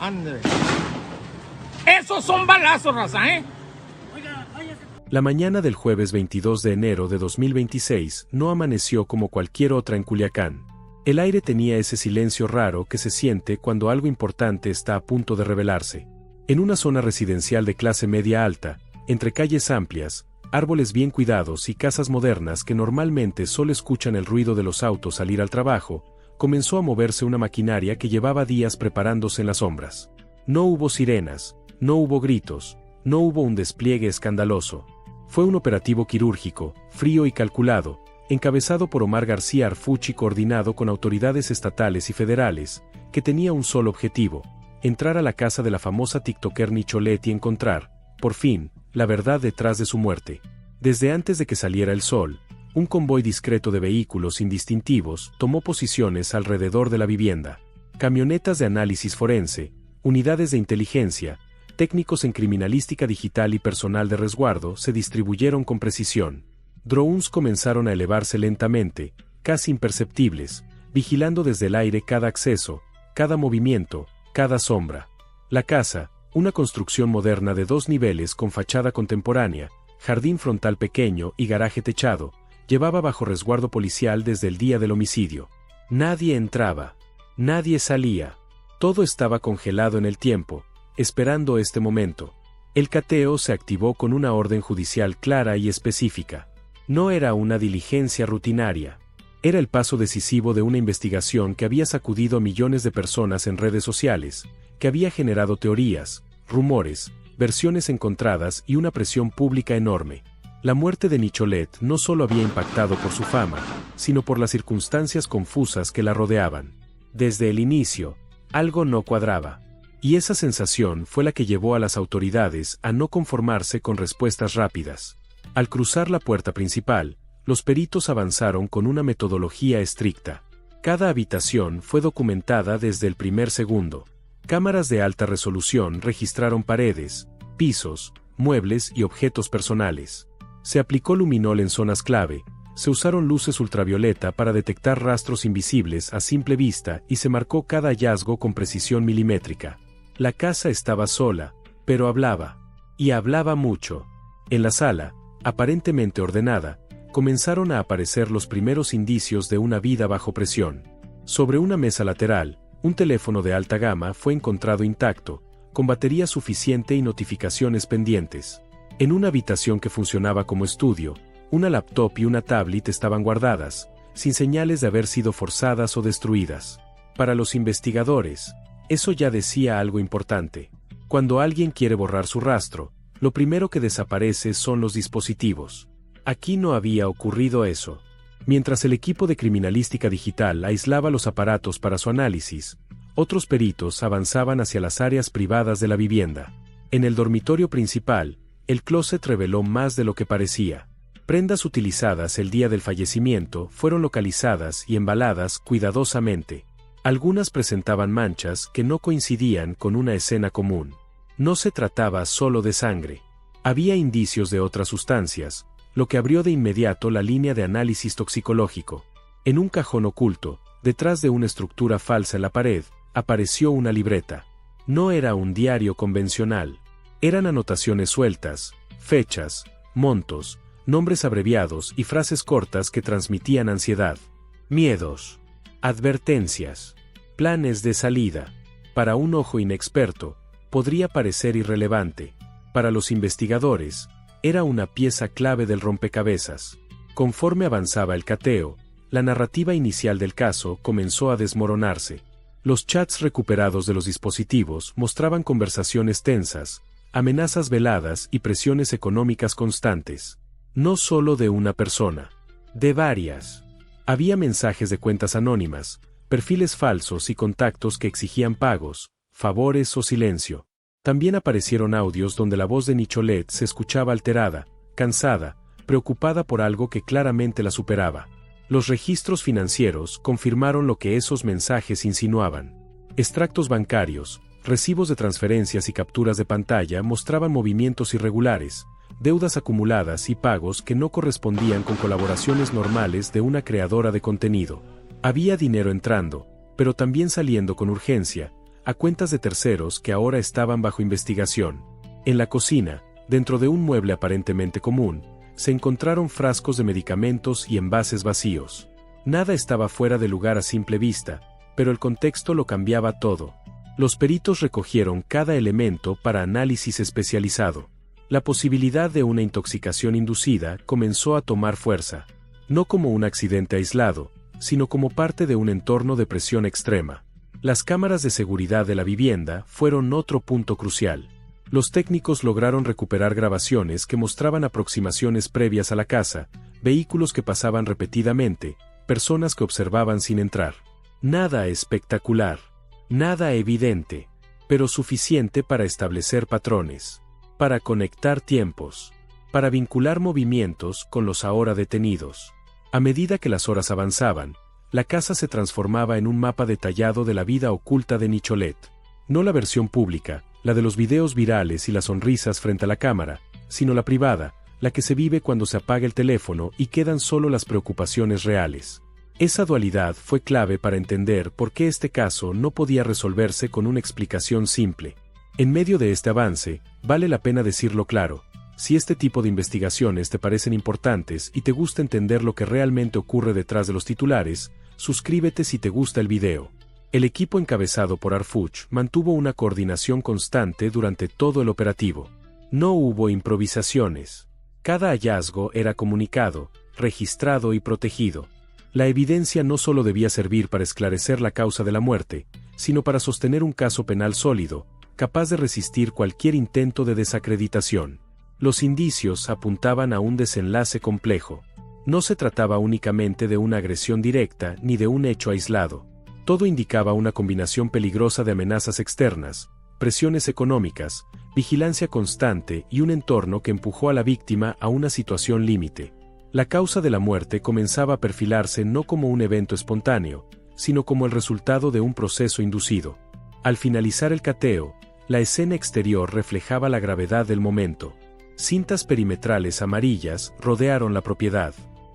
Ande. Esos son balazos, raza, ¿eh? La mañana del jueves 22 de enero de 2026 no amaneció como cualquier otra en Culiacán. El aire tenía ese silencio raro que se siente cuando algo importante está a punto de revelarse. En una zona residencial de clase media alta, entre calles amplias, árboles bien cuidados y casas modernas que normalmente solo escuchan el ruido de los autos salir al trabajo, comenzó a moverse una maquinaria que llevaba días preparándose en las sombras. No hubo sirenas, no hubo gritos, no hubo un despliegue escandaloso. Fue un operativo quirúrgico, frío y calculado, encabezado por Omar García Arfuch y coordinado con autoridades estatales y federales, que tenía un solo objetivo: entrar a la casa de la famosa tiktoker Nicholet y encontrar, por fin, la verdad detrás de su muerte. Desde antes de que saliera el sol, un convoy discreto de vehículos indistintivos tomó posiciones alrededor de la vivienda. Camionetas de análisis forense, unidades de inteligencia, técnicos en criminalística digital y personal de resguardo se distribuyeron con precisión. Drones comenzaron a elevarse lentamente, casi imperceptibles, vigilando desde el aire cada acceso, cada movimiento, cada sombra. La casa, una construcción moderna de 2 niveles con fachada contemporánea, jardín frontal pequeño y garaje techado, llevaba bajo resguardo policial desde el día del homicidio. Nadie entraba, nadie salía, todo estaba congelado en el tiempo, esperando este momento. El cateo se activó con una orden judicial clara y específica. No era una diligencia rutinaria. Era el paso decisivo de una investigación que había sacudido a millones de personas en redes sociales, que había generado teorías, rumores, versiones encontradas y una presión pública enorme. La muerte de Nicholet no solo había impactado por su fama, sino por las circunstancias confusas que la rodeaban. Desde el inicio, algo no cuadraba. Y esa sensación fue la que llevó a las autoridades a no conformarse con respuestas rápidas. Al cruzar la puerta principal, los peritos avanzaron con una metodología estricta. Cada habitación fue documentada desde el primer segundo. Cámaras de alta resolución registraron paredes, pisos, muebles y objetos personales. Se aplicó luminol en zonas clave, se usaron luces ultravioleta para detectar rastros invisibles a simple vista y se marcó cada hallazgo con precisión milimétrica. La casa estaba sola, pero hablaba. Y hablaba mucho. En la sala, aparentemente ordenada, comenzaron a aparecer los primeros indicios de una vida bajo presión. Sobre una mesa lateral, un teléfono de alta gama fue encontrado intacto, con batería suficiente y notificaciones pendientes. En una habitación que funcionaba como estudio, una laptop y una tablet estaban guardadas, sin señales de haber sido forzadas o destruidas. Para los investigadores, eso ya decía algo importante. Cuando alguien quiere borrar su rastro, lo primero que desaparece son los dispositivos. Aquí no había ocurrido eso. Mientras el equipo de criminalística digital aislaba los aparatos para su análisis, otros peritos avanzaban hacia las áreas privadas de la vivienda. En el dormitorio principal, el closet reveló más de lo que parecía. Prendas utilizadas el día del fallecimiento fueron localizadas y embaladas cuidadosamente. Algunas presentaban manchas que no coincidían con una escena común. No se trataba solo de sangre. Había indicios de otras sustancias, lo que abrió de inmediato la línea de análisis toxicológico. En un cajón oculto, detrás de una estructura falsa en la pared, apareció una libreta. No era un diario convencional. Eran anotaciones sueltas, fechas, montos, nombres abreviados y frases cortas que transmitían ansiedad, miedos, advertencias, planes de salida. Para un ojo inexperto, podría parecer irrelevante. Para los investigadores, era una pieza clave del rompecabezas. Conforme avanzaba el cateo, la narrativa inicial del caso comenzó a desmoronarse. Los chats recuperados de los dispositivos mostraban conversaciones tensas, amenazas veladas y presiones económicas constantes. No solo de una persona, de varias. Había mensajes de cuentas anónimas, perfiles falsos y contactos que exigían pagos, favores o silencio. También aparecieron audios donde la voz de Nicholet se escuchaba alterada, cansada, preocupada por algo que claramente la superaba. Los registros financieros confirmaron lo que esos mensajes insinuaban. Extractos bancarios, recibos de transferencias y capturas de pantalla mostraban movimientos irregulares, deudas acumuladas y pagos que no correspondían con colaboraciones normales de una creadora de contenido. Había dinero entrando, pero también saliendo con urgencia, a cuentas de terceros que ahora estaban bajo investigación. En la cocina, dentro de un mueble aparentemente común, se encontraron frascos de medicamentos y envases vacíos. Nada estaba fuera de lugar a simple vista, pero el contexto lo cambiaba todo. Los peritos recogieron cada elemento para análisis especializado. La posibilidad de una intoxicación inducida comenzó a tomar fuerza, no como un accidente aislado, sino como parte de un entorno de presión extrema. Las cámaras de seguridad de la vivienda fueron otro punto crucial. Los técnicos lograron recuperar grabaciones que mostraban aproximaciones previas a la casa, vehículos que pasaban repetidamente, personas que observaban sin entrar. Nada espectacular, nada evidente, pero suficiente para establecer patrones, para conectar tiempos, para vincular movimientos con los ahora detenidos. A medida que las horas avanzaban, la casa se transformaba en un mapa detallado de la vida oculta de Nicholet. No la versión pública, la de los videos virales y las sonrisas frente a la cámara, sino la privada, la que se vive cuando se apaga el teléfono y quedan solo las preocupaciones reales. Esa dualidad fue clave para entender por qué este caso no podía resolverse con una explicación simple. En medio de este avance, vale la pena decirlo claro, si este tipo de investigaciones te parecen importantes y te gusta entender lo que realmente ocurre detrás de los titulares, suscríbete si te gusta el video. El equipo encabezado por Arfuch mantuvo una coordinación constante durante todo el operativo. No hubo improvisaciones. Cada hallazgo era comunicado, registrado y protegido. La evidencia no solo debía servir para esclarecer la causa de la muerte, sino para sostener un caso penal sólido, capaz de resistir cualquier intento de desacreditación. Los indicios apuntaban a un desenlace complejo. No se trataba únicamente de una agresión directa ni de un hecho aislado. Todo indicaba una combinación peligrosa de amenazas externas, presiones económicas, vigilancia constante y un entorno que empujó a la víctima a una situación límite. La causa de la muerte comenzaba a perfilarse no como un evento espontáneo, sino como el resultado de un proceso inducido. Al finalizar el cateo, la escena exterior reflejaba la gravedad del momento. Cintas perimetrales amarillas rodearon la propiedad.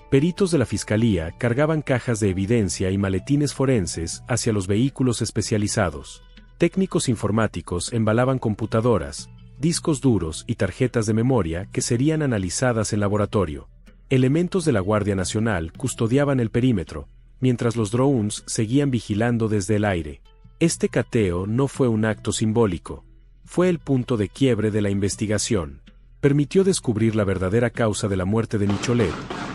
Peritos de la fiscalía cargaban cajas de evidencia y maletines forenses hacia los vehículos especializados. Técnicos informáticos embalaban computadoras, discos duros y tarjetas de memoria que serían analizadas en laboratorio. Elementos de la Guardia Nacional custodiaban el perímetro, mientras los drones seguían vigilando desde el aire. Este cateo no fue un acto simbólico. Fue el punto de quiebre de la investigación. Permitió descubrir la verdadera causa de la muerte de Nicholet,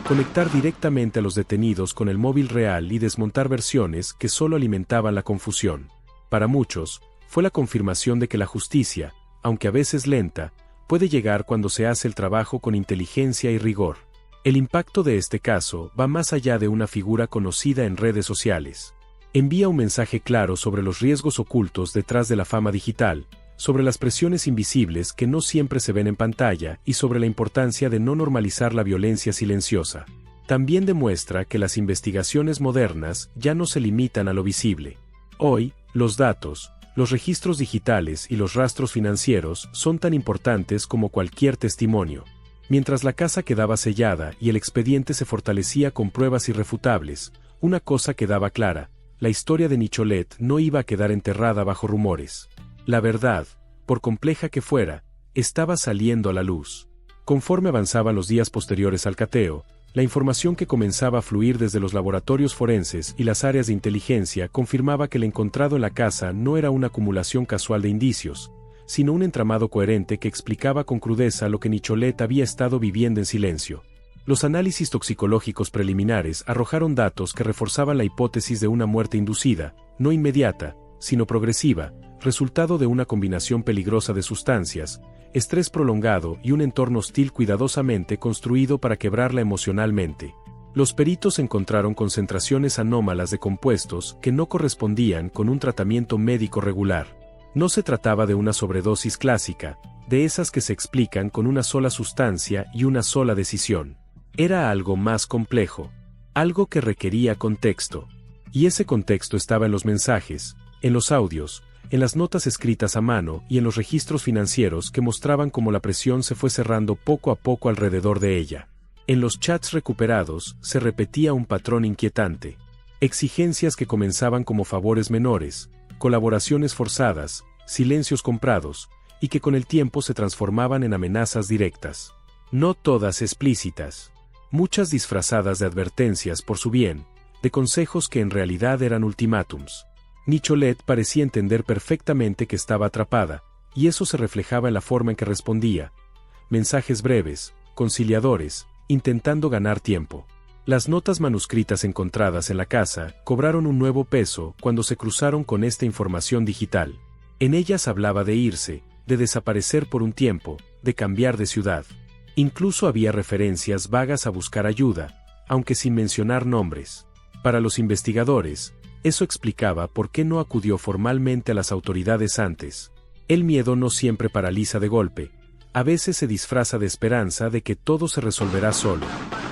conectar directamente a los detenidos con el móvil real y desmontar versiones que solo alimentaban la confusión. Para muchos, fue la confirmación de que la justicia, aunque a veces lenta, puede llegar cuando se hace el trabajo con inteligencia y rigor. El impacto de este caso va más allá de una figura conocida en redes sociales. Envía un mensaje claro sobre los riesgos ocultos detrás de la fama digital, sobre las presiones invisibles que no siempre se ven en pantalla y sobre la importancia de no normalizar la violencia silenciosa. También demuestra que las investigaciones modernas ya no se limitan a lo visible. Hoy, los datos, los registros digitales y los rastros financieros son tan importantes como cualquier testimonio. Mientras la casa quedaba sellada y el expediente se fortalecía con pruebas irrefutables, una cosa quedaba clara: la historia de Nicholet no iba a quedar enterrada bajo rumores. La verdad, por compleja que fuera, estaba saliendo a la luz. Conforme avanzaban los días posteriores al cateo, la información que comenzaba a fluir desde los laboratorios forenses y las áreas de inteligencia confirmaba que el encontrado en la casa no era una acumulación casual de indicios, sino un entramado coherente que explicaba con crudeza lo que Nicholet había estado viviendo en silencio. Los análisis toxicológicos preliminares arrojaron datos que reforzaban la hipótesis de una muerte inducida, no inmediata, sino progresiva, resultado de una combinación peligrosa de sustancias, estrés prolongado y un entorno hostil cuidadosamente construido para quebrarla emocionalmente. Los peritos encontraron concentraciones anómalas de compuestos que no correspondían con un tratamiento médico regular. No se trataba de una sobredosis clásica, de esas que se explican con una sola sustancia y una sola decisión. Era algo más complejo, algo que requería contexto. Y ese contexto estaba en los mensajes, en los audios, en las notas escritas a mano y en los registros financieros que mostraban cómo la presión se fue cerrando poco a poco alrededor de ella. En los chats recuperados se repetía un patrón inquietante. Exigencias que comenzaban como favores menores, colaboraciones forzadas, silencios comprados, y que con el tiempo se transformaban en amenazas directas. No todas explícitas. Muchas disfrazadas de advertencias por su bien, de consejos que en realidad eran ultimátums. Nicholet parecía entender perfectamente que estaba atrapada, y eso se reflejaba en la forma en que respondía. Mensajes breves, conciliadores, intentando ganar tiempo. Las notas manuscritas encontradas en la casa cobraron un nuevo peso cuando se cruzaron con esta información digital. En ellas hablaba de irse, de desaparecer por un tiempo, de cambiar de ciudad. Incluso había referencias vagas a buscar ayuda, aunque sin mencionar nombres. Para los investigadores, eso explicaba por qué no acudió formalmente a las autoridades antes. El miedo no siempre paraliza de golpe, a veces se disfraza de esperanza de que todo se resolverá solo.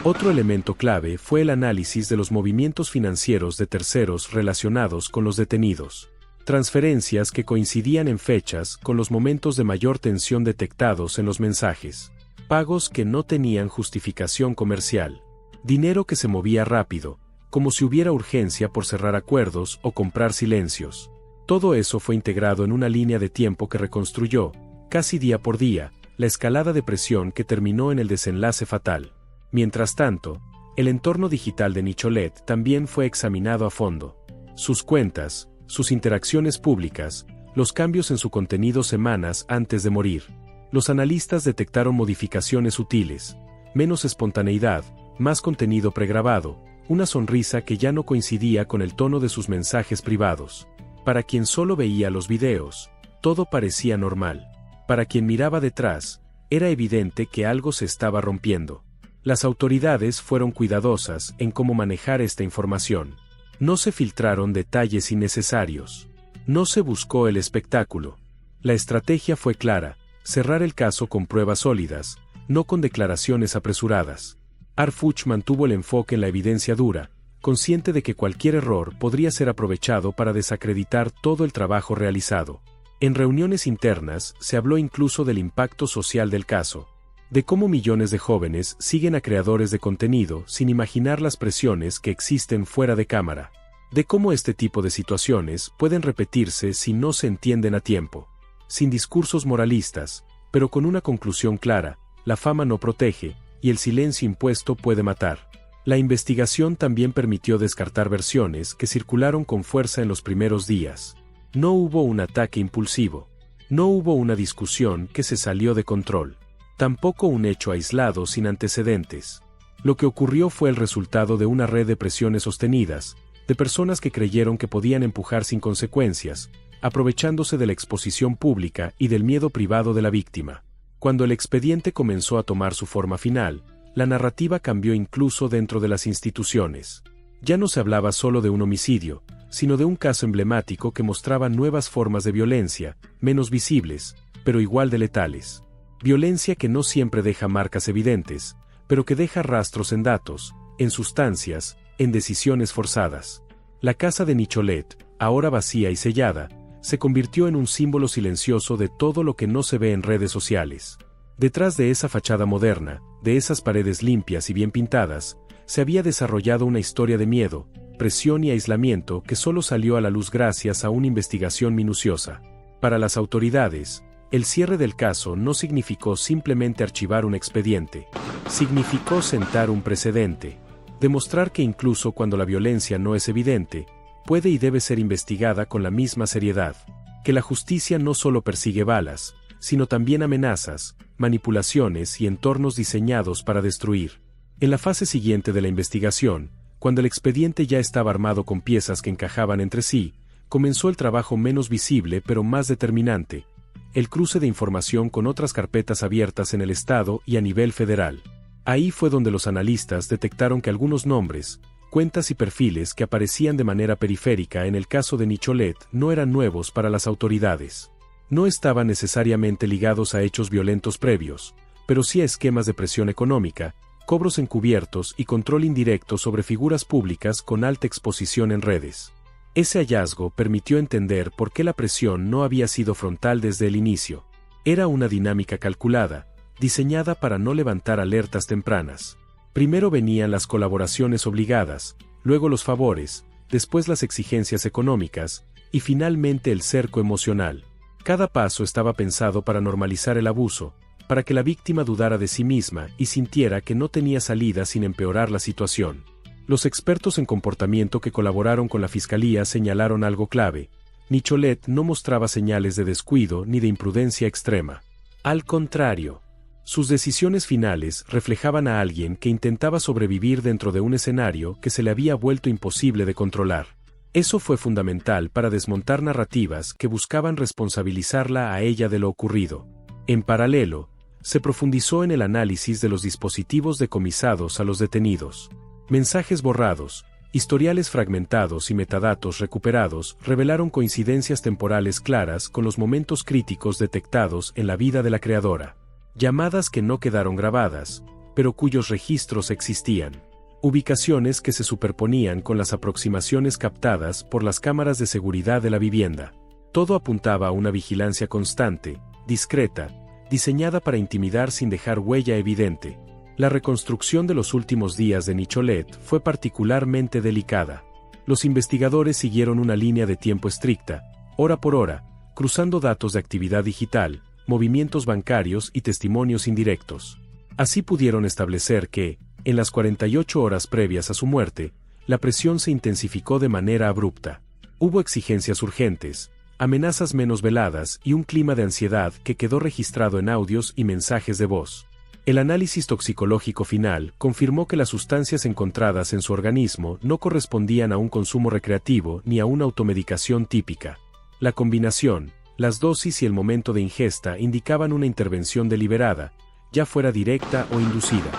Otro elemento clave fue el análisis de los movimientos financieros de terceros relacionados con los detenidos. Transferencias que coincidían en fechas con los momentos de mayor tensión detectados en los mensajes. Pagos que no tenían justificación comercial. Dinero que se movía rápido, como si hubiera urgencia por cerrar acuerdos o comprar silencios. Todo eso fue integrado en una línea de tiempo que reconstruyó, casi día por día, la escalada de presión que terminó en el desenlace fatal. Mientras tanto, el entorno digital de Nicholet también fue examinado a fondo. Sus cuentas, sus interacciones públicas, los cambios en su contenido semanas antes de morir. Los analistas detectaron modificaciones sutiles, menos espontaneidad, más contenido pregrabado, una sonrisa que ya no coincidía con el tono de sus mensajes privados. Para quien solo veía los videos, todo parecía normal. Para quien miraba detrás, era evidente que algo se estaba rompiendo. Las autoridades fueron cuidadosas en cómo manejar esta información. No se filtraron detalles innecesarios. No se buscó el espectáculo. La estrategia fue clara: cerrar el caso con pruebas sólidas, no con declaraciones apresuradas. Harfuch mantuvo el enfoque en la evidencia dura, consciente de que cualquier error podría ser aprovechado para desacreditar todo el trabajo realizado. En reuniones internas se habló incluso del impacto social del caso, de cómo millones de jóvenes siguen a creadores de contenido sin imaginar las presiones que existen fuera de cámara, de cómo este tipo de situaciones pueden repetirse si no se entienden a tiempo. Sin discursos moralistas, pero con una conclusión clara: la fama no protege, y el silencio impuesto puede matar. La investigación también permitió descartar versiones que circularon con fuerza en los primeros días. No hubo un ataque impulsivo. No hubo una discusión que se salió de control. Tampoco un hecho aislado sin antecedentes. Lo que ocurrió fue el resultado de una red de presiones sostenidas, de personas que creyeron que podían empujar sin consecuencias, aprovechándose de la exposición pública y del miedo privado de la víctima. Cuando el expediente comenzó a tomar su forma final, la narrativa cambió incluso dentro de las instituciones. Ya no se hablaba solo de un homicidio, sino de un caso emblemático que mostraba nuevas formas de violencia, menos visibles, pero igual de letales. Violencia que no siempre deja marcas evidentes, pero que deja rastros en datos, en sustancias, en decisiones forzadas. La casa de Nicholet, ahora vacía y sellada, se convirtió en un símbolo silencioso de todo lo que no se ve en redes sociales. Detrás de esa fachada moderna, de esas paredes limpias y bien pintadas, se había desarrollado una historia de miedo, presión y aislamiento que solo salió a la luz gracias a una investigación minuciosa. Para las autoridades, el cierre del caso no significó simplemente archivar un expediente. Significó sentar un precedente. Demostrar que incluso cuando la violencia no es evidente, puede y debe ser investigada con la misma seriedad. Que la justicia no solo persigue balas, sino también amenazas, manipulaciones y entornos diseñados para destruir. En la fase siguiente de la investigación, cuando el expediente ya estaba armado con piezas que encajaban entre sí, comenzó el trabajo menos visible pero más determinante: el cruce de información con otras carpetas abiertas en el Estado y a nivel federal. Ahí fue donde los analistas detectaron que algunos nombres, cuentas y perfiles que aparecían de manera periférica en el caso de Nicholet no eran nuevos para las autoridades. No estaban necesariamente ligados a hechos violentos previos, pero sí a esquemas de presión económica, cobros encubiertos y control indirecto sobre figuras públicas con alta exposición en redes. Ese hallazgo permitió entender por qué la presión no había sido frontal desde el inicio. Era una dinámica calculada, diseñada para no levantar alertas tempranas. Primero venían las colaboraciones obligadas, luego los favores, después las exigencias económicas, y finalmente el cerco emocional. Cada paso estaba pensado para normalizar el abuso, para que la víctima dudara de sí misma y sintiera que no tenía salida sin empeorar la situación. Los expertos en comportamiento que colaboraron con la fiscalía señalaron algo clave: Nicholet no mostraba señales de descuido ni de imprudencia extrema. Al contrario, sus decisiones finales reflejaban a alguien que intentaba sobrevivir dentro de un escenario que se le había vuelto imposible de controlar. Eso fue fundamental para desmontar narrativas que buscaban responsabilizarla a ella de lo ocurrido. En paralelo, se profundizó en el análisis de los dispositivos decomisados a los detenidos. Mensajes borrados, historiales fragmentados y metadatos recuperados revelaron coincidencias temporales claras con los momentos críticos detectados en la vida de la creadora. Llamadas que no quedaron grabadas, pero cuyos registros existían. Ubicaciones que se superponían con las aproximaciones captadas por las cámaras de seguridad de la vivienda. Todo apuntaba a una vigilancia constante, discreta, diseñada para intimidar sin dejar huella evidente. La reconstrucción de los últimos días de Nicholet fue particularmente delicada. Los investigadores siguieron una línea de tiempo estricta, hora por hora, cruzando datos de actividad digital, movimientos bancarios y testimonios indirectos. Así pudieron establecer que, en las 48 horas previas a su muerte, la presión se intensificó de manera abrupta. Hubo exigencias urgentes, amenazas menos veladas y un clima de ansiedad que quedó registrado en audios y mensajes de voz. El análisis toxicológico final confirmó que las sustancias encontradas en su organismo no correspondían a un consumo recreativo ni a una automedicación típica. La combinación, las dosis y el momento de ingesta indicaban una intervención deliberada, ya fuera directa o inducida.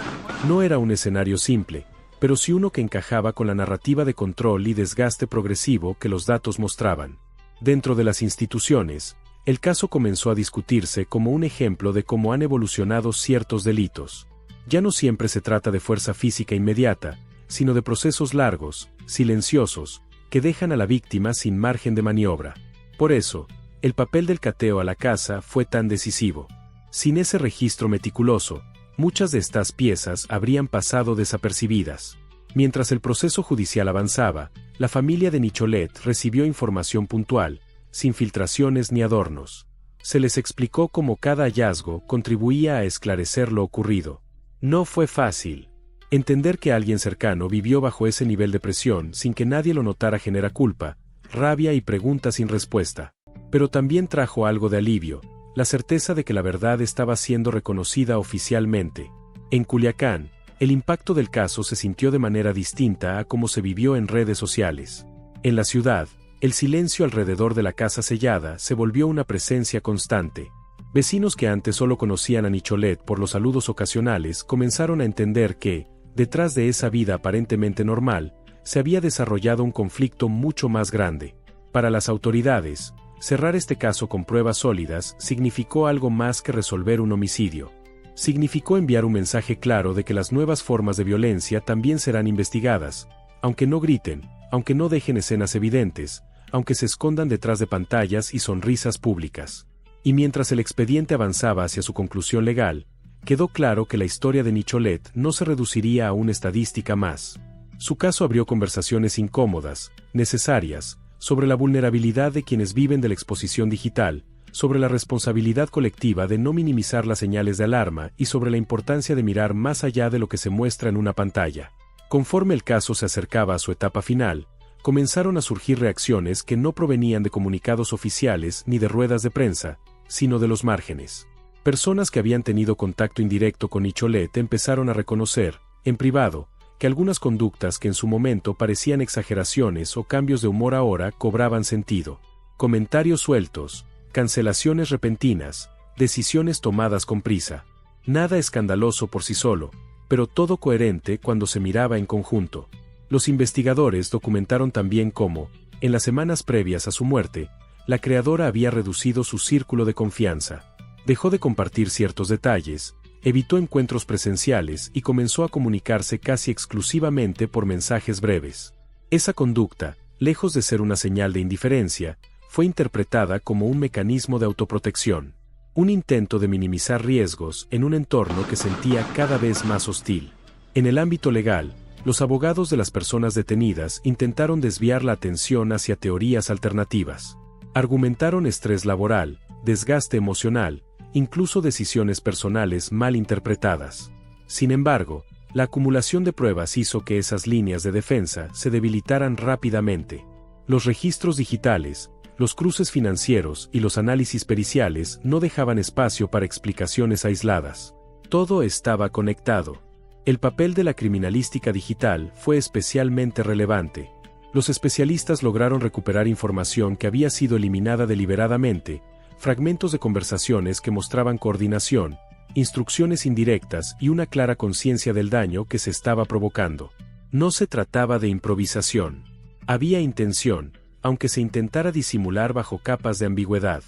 No era un escenario simple, pero sí uno que encajaba con la narrativa de control y desgaste progresivo que los datos mostraban. Dentro de las instituciones, el caso comenzó a discutirse como un ejemplo de cómo han evolucionado ciertos delitos. Ya no siempre se trata de fuerza física inmediata, sino de procesos largos, silenciosos, que dejan a la víctima sin margen de maniobra. Por eso, el papel del cateo a la casa fue tan decisivo. Sin ese registro meticuloso, muchas de estas piezas habrían pasado desapercibidas. Mientras el proceso judicial avanzaba, la familia de Nicholet recibió información puntual, sin filtraciones ni adornos. Se les explicó cómo cada hallazgo contribuía a esclarecer lo ocurrido. No fue fácil. Entender que alguien cercano vivió bajo ese nivel de presión sin que nadie lo notara genera culpa, rabia y preguntas sin respuesta. Pero también trajo algo de alivio, la certeza de que la verdad estaba siendo reconocida oficialmente. En Culiacán, el impacto del caso se sintió de manera distinta a cómo se vivió en redes sociales. En la ciudad, el silencio alrededor de la casa sellada se volvió una presencia constante. Vecinos que antes solo conocían a Nicholet por los saludos ocasionales comenzaron a entender que, detrás de esa vida aparentemente normal, se había desarrollado un conflicto mucho más grande. Para las autoridades, cerrar este caso con pruebas sólidas significó algo más que resolver un homicidio. Significó enviar un mensaje claro de que las nuevas formas de violencia también serán investigadas, aunque no griten, aunque no dejen escenas evidentes, aunque se escondan detrás de pantallas y sonrisas públicas. Y mientras el expediente avanzaba hacia su conclusión legal, quedó claro que la historia de Nicholet no se reduciría a una estadística más. Su caso abrió conversaciones incómodas, necesarias, sobre la vulnerabilidad de quienes viven de la exposición digital, sobre la responsabilidad colectiva de no minimizar las señales de alarma y sobre la importancia de mirar más allá de lo que se muestra en una pantalla. Conforme el caso se acercaba a su etapa final, comenzaron a surgir reacciones que no provenían de comunicados oficiales ni de ruedas de prensa, sino de los márgenes. Personas que habían tenido contacto indirecto con Nicholet empezaron a reconocer, en privado, que algunas conductas que en su momento parecían exageraciones o cambios de humor ahora cobraban sentido. Comentarios sueltos, cancelaciones repentinas, decisiones tomadas con prisa. Nada escandaloso por sí solo, pero todo coherente cuando se miraba en conjunto. Los investigadores documentaron también cómo, en las semanas previas a su muerte, la creadora había reducido su círculo de confianza. Dejó de compartir ciertos detalles, evitó encuentros presenciales y comenzó a comunicarse casi exclusivamente por mensajes breves. Esa conducta, lejos de ser una señal de indiferencia, fue interpretada como un mecanismo de autoprotección, un intento de minimizar riesgos en un entorno que sentía cada vez más hostil. En el ámbito legal, Los abogados de las personas detenidas intentaron desviar la atención hacia teorías alternativas. Argumentaron estrés laboral, desgaste emocional, incluso decisiones personales mal interpretadas. Sin embargo, la acumulación de pruebas hizo que esas líneas de defensa se debilitaran rápidamente. Los registros digitales, los cruces financieros y los análisis periciales no dejaban espacio para explicaciones aisladas. Todo estaba conectado. El papel de la criminalística digital fue especialmente relevante. Los especialistas lograron recuperar información que había sido eliminada deliberadamente, fragmentos de conversaciones que mostraban coordinación, instrucciones indirectas y una clara conciencia del daño que se estaba provocando. No se trataba de improvisación. Había intención, aunque se intentara disimular bajo capas de ambigüedad.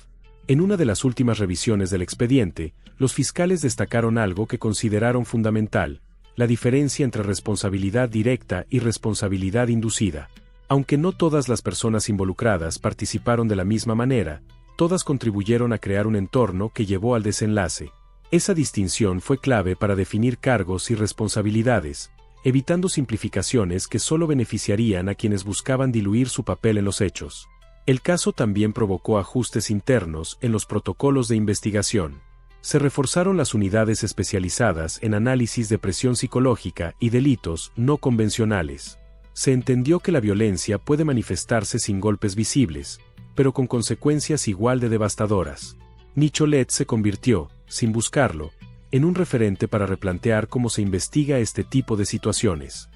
En una de las últimas revisiones del expediente, los fiscales destacaron algo que consideraron fundamental: la diferencia entre responsabilidad directa y responsabilidad inducida. Aunque no todas las personas involucradas participaron de la misma manera, todas contribuyeron a crear un entorno que llevó al desenlace. Esa distinción fue clave para definir cargos y responsabilidades, evitando simplificaciones que solo beneficiarían a quienes buscaban diluir su papel en los hechos. El caso también provocó ajustes internos en los protocolos de investigación. Se reforzaron las unidades especializadas en análisis de presión psicológica y delitos no convencionales. Se entendió que la violencia puede manifestarse sin golpes visibles, pero con consecuencias igual de devastadoras. Michelet se convirtió, sin buscarlo, en un referente para replantear cómo se investiga este tipo de situaciones.